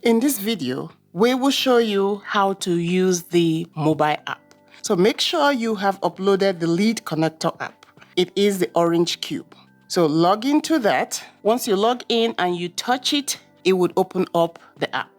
In this video, we will show you how to use the mobile app. So make sure you have uploaded the lead connector app. It is the orange cube. So log into that. Once you log in and you touch it, it would open up the app.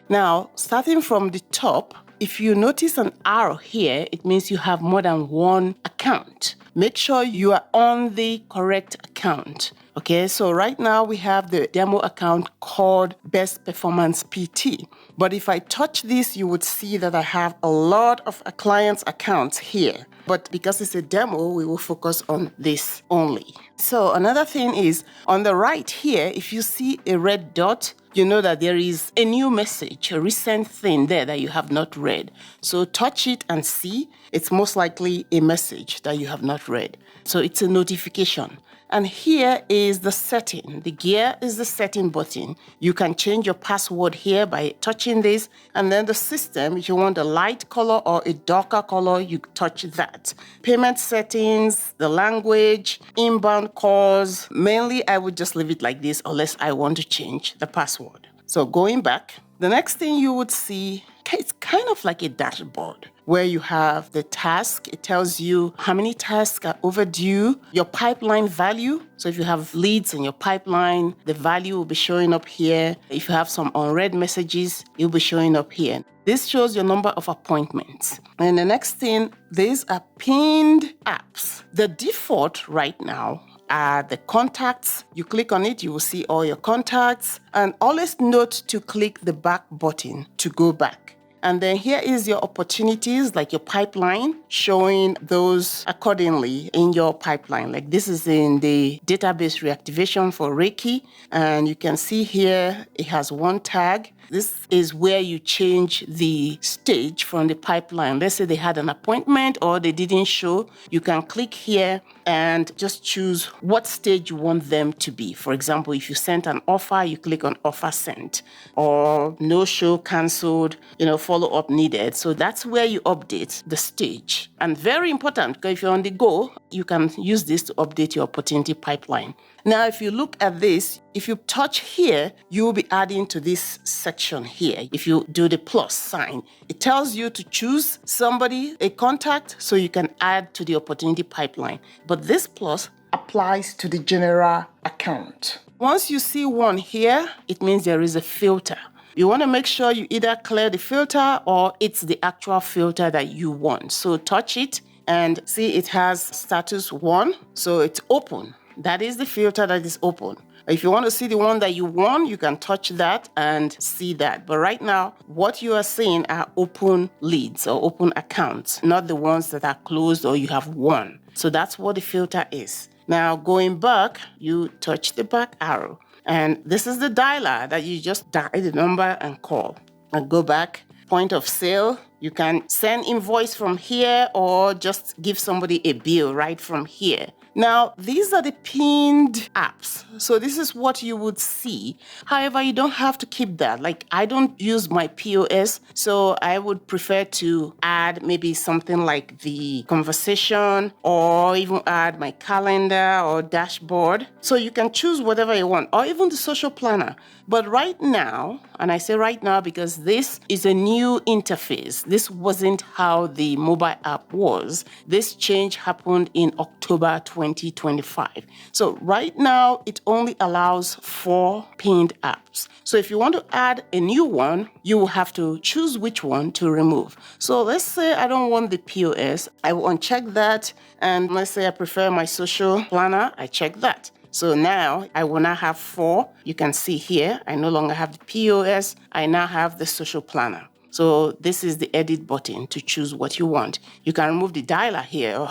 Now, starting from the top, if you notice an arrow here, it means you have more than one account. Make sure you are on the correct account. Okay, so right now we have the demo account called Best Performance PT. But if I touch this, you would see that I have a lot of clients' accounts here. But because it's a demo, we will focus on this only. So another thing is on the right here, if you see a red dot, you know that there is a new message, a recent thing there that you have not read. So touch it and see. It's most likely a message that you have not read. So it's a notification. And here is the setting. The gear is the setting button. You can change your password here by touching this. And then the system, if you want a light color or a darker color, you touch that. Payment settings, the language, inbound calls. Mainly, I would just leave it like this unless I want to change the password. So going back, the next thing you would see, it's kind of like a dashboard where you have the task. It tells you how many tasks are overdue, your pipeline value. So if you have leads in your pipeline, the value will be showing up here. If you have some unread messages, it will be showing up here. This shows your number of appointments. And the next thing, these are pinned apps. The default right now are the contacts. You click on it, you will see all your contacts. And always note to click the back button to go back. And then here is your opportunities, like your pipeline, showing those accordingly in your pipeline. Like this is in the database reactivation for Reiki. And you can see here, it has one tag. This is where you change the stage from the pipeline. Let's say they had an appointment or they didn't show. You can click here and just choose what stage you want them to be. For example, if you sent an offer, you click on offer sent, or no show, canceled, follow-up needed. So that's where you update the stage. And very important, because if you're on the go, you can use this to update your opportunity pipeline. Now, if you look at this, if you touch here, you will be adding to this section here. If you do the plus sign, it tells you to choose somebody, a contact, so you can add to the opportunity pipeline. But this plus applies to the general account. Once you see one here, it means there is a filter. You want to make sure you either clear the filter or it's the actual filter that you want. So touch it and see it has status 1, so it's open. That is the filter that is open. If you want to see the one that you want, you can touch that and see that. But right now, what you are seeing are open leads or open accounts, not the ones that are closed or you have one. So that's what the filter is. Now, going back, you touch the back arrow. And this is the dialer that you just dial the number and call. And go back, point of sale. You can send invoice from here or just give somebody a bill right from here. Now, these are the pinned apps. So this is what you would see. However, you don't have to keep that. Like I don't use my POS, so I would prefer to add maybe something like the conversation or even add my calendar or dashboard. So you can choose whatever you want, or even the social planner. But right now, and I say right now because this is a new interface. This wasn't how the mobile app was. This change happened in October 2025. So right now, it only allows 4 pinned apps. So if you want to add a new one, you will have to choose which one to remove. So let's say I don't want the POS. I will uncheck that. And let's say I prefer my social planner. I check that. So now I will now have 4. You can see here, I no longer have the POS. I now have the social planner. So this is the edit button to choose what you want. You can remove the dialer here,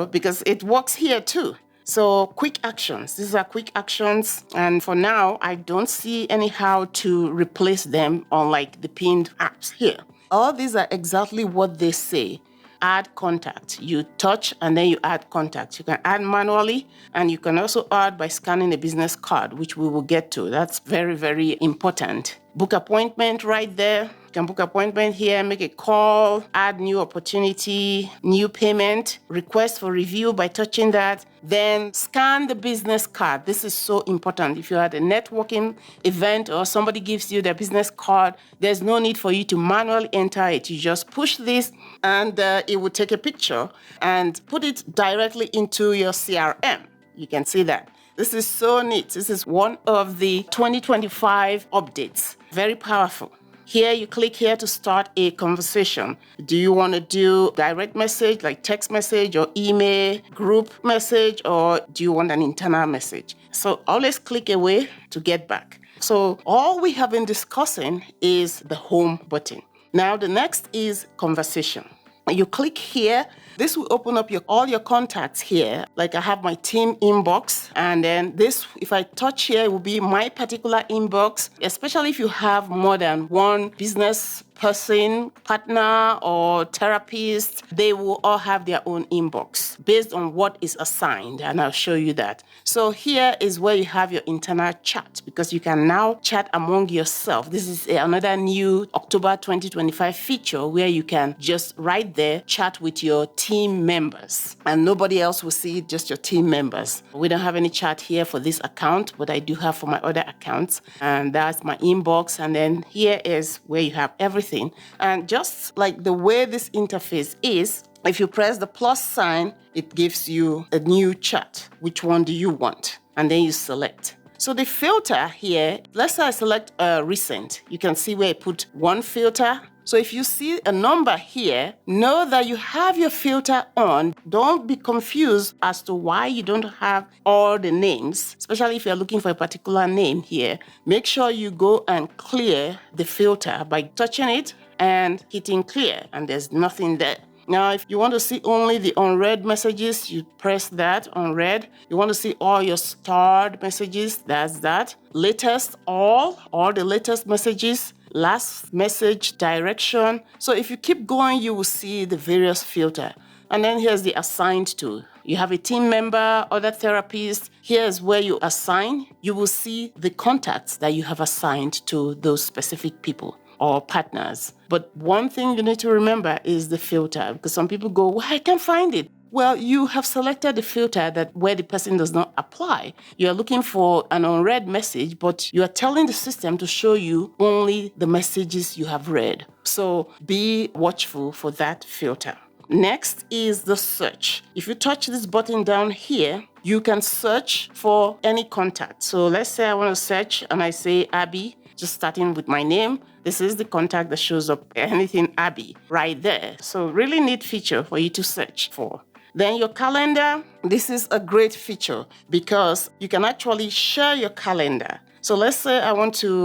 because it works here too. So quick actions. These are quick actions. And for now, I don't see any how to replace them unlike the pinned apps here. All these are exactly what they say. Add contact. You touch and then you add contact. You can add manually and you can also add by scanning a business card, which we will get to. That's very, very important. Book appointment right there. You can book appointment here, make a call, add new opportunity, new payment, request for review by touching that. Then scan the business card. This is so important. If you're at a networking event or somebody gives you their business card, there's no need for you to manually enter it. You just push this and it will take a picture and put it directly into your CRM. You can see that. This is so neat. This is one of the 2025 updates. Very powerful. Here, you click here to start a conversation. Do you want to do direct message, like text message or email, group message, or do you want an internal message? So always click away to get back. So all we have been discussing is the home button. Now, the next is conversation. You click here. This will open up all your contacts here. Like I have my team inbox, and then this, if I touch here, it will be my particular inbox, especially if you have more than one business person, partner, or therapist. They will all have their own inbox based on what is assigned, and I'll show you that. So here is where you have your internal chat, because you can now chat among yourself. This is another new October 2025 feature where you can just right there chat with your team members, and nobody else will see it, just your team members. We don't have any chat here for this account, but I do have for my other accounts, and that's my inbox. And then here is where you have everything. And just like the way this interface is, if you press the plus sign, it gives you a new chat. Which one do you want? And then you select. So the filter here, let's say I select recent. You can see where I put one filter. So if you see a number here, know that you have your filter on. Don't be confused as to why you don't have all the names, especially if you're looking for a particular name here. Make sure you go and clear the filter by touching it and hitting clear, and there's nothing there. Now, if you want to see only the unread messages, you press that, unread. You want to see all your starred messages, that's that. Latest, all the latest messages. Last message, direction. So if you keep going, you will see the various filter. And then here's the assigned to. You have a team member, other therapists. Here's where you assign. You will see the contacts that you have assigned to those specific people or partners. But one thing you need to remember is the filter, because some people go, well, I can't find it. Well, you have selected the filter that where the person does not apply. You are looking for an unread message, but you are telling the system to show you only the messages you have read. So be watchful for that filter. Next is the search. If you touch this button down here, you can search for any contact. So let's say I want to search and I say Abby, just starting with my name. This is the contact that shows up, anything Abby, right there. So really neat feature for you to search for. Then your calendar, this is a great feature because you can actually share your calendar. So let's say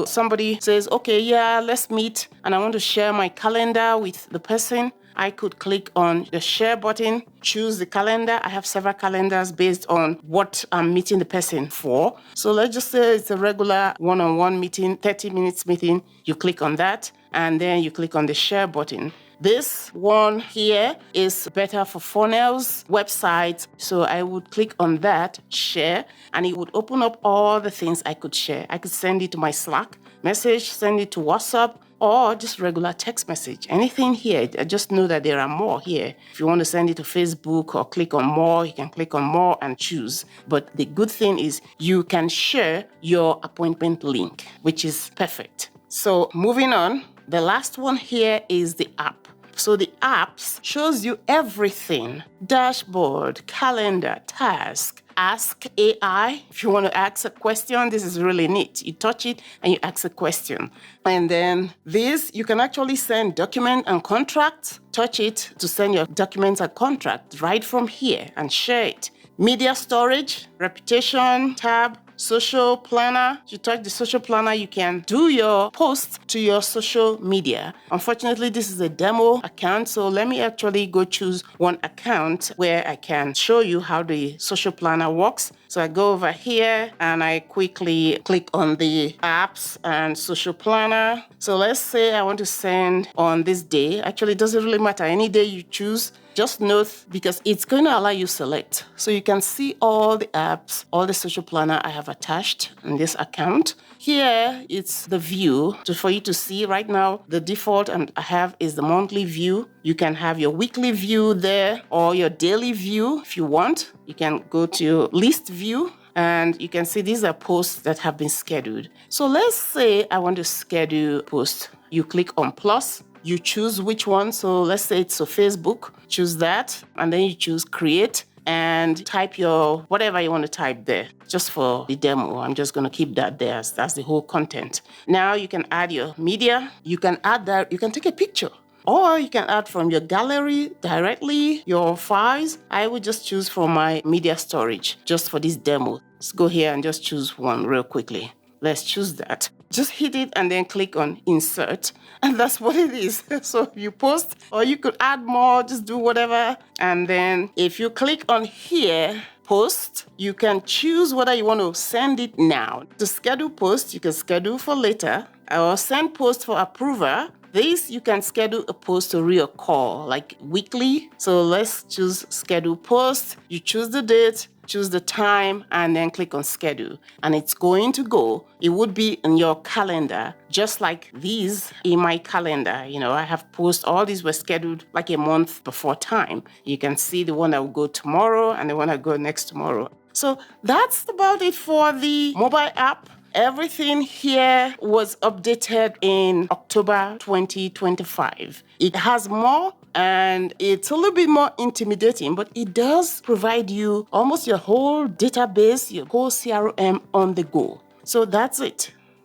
somebody says, okay, yeah, let's meet, and I want to share my calendar with the person. I could click on the share button, choose the calendar. I have several calendars based on what I'm meeting the person for. So let's just say it's a regular one-on-one meeting, 30 minutes meeting. You click on that, and then you click on the share button. This one here is better for funnels, websites. So I would click on that, share, and it would open up all the things I could share. I could send it to my Slack message, send it to WhatsApp, or just regular text message. Anything here, I just know that there are more here. If you want to send it to Facebook or click on more, you can click on more and choose. But the good thing is you can share your appointment link, which is perfect. So moving on, the last one here is the app. So the apps shows you everything: dashboard, calendar, task, ask AI. If you want to ask a question, this is really neat. You touch it and you ask a question. And then this, you can actually send document and contracts. Touch it to send your documents and contracts right from here and share it. Media storage, reputation tab, social planner. If you touch the social planner, you can do your posts to your social media. Unfortunately, this is a demo account, so let me actually go choose one account where I can show you how the social planner works. So I go over here and I quickly click on the apps and social planner. So let's say I want to send on this day. Actually, it doesn't really matter. Any day you choose. just note because it's going to allow you to select. So you can see all the apps, all the social planner I have attached in this account. Here, it's the view. So for you to see right now, the default I have is the monthly view. You can have your weekly view there or your daily view if you want. You can go to your list view and you can see these are posts that have been scheduled. So let's say I want to schedule a post. You click on plus. You choose which one. So let's say it's a Facebook. Choose that. And then you choose create and type your whatever you want to type there. Just for the demo, I'm just going to keep that there. That's the whole content. Now you can add your media. You can add that. You can take a picture. Or you can add from your gallery directly, your files. I would just choose from my media storage just for this demo. Let's go here and just choose one real quickly. Let's choose that. Just hit it and then click on insert. And that's what it is. So you post or you could add more, just do whatever. And then if you click on here, post, you can choose whether you want to send it now. To schedule post, you can schedule for later or send post for approval. This, you can schedule a post to reoccur, like weekly. So let's choose schedule post. You choose the date, choose the time, and then click on schedule. And it's going to go. It would be in your calendar, just like these in my calendar. You know, I have posts, all these were scheduled like a month before time. You can see the one that will go tomorrow and the one that will go next tomorrow. So that's about it for the mobile app. Everything here was updated in October 2025. It has more and it's a little bit more intimidating, but it does provide you almost your whole database, your whole CRM on the go. So that's it.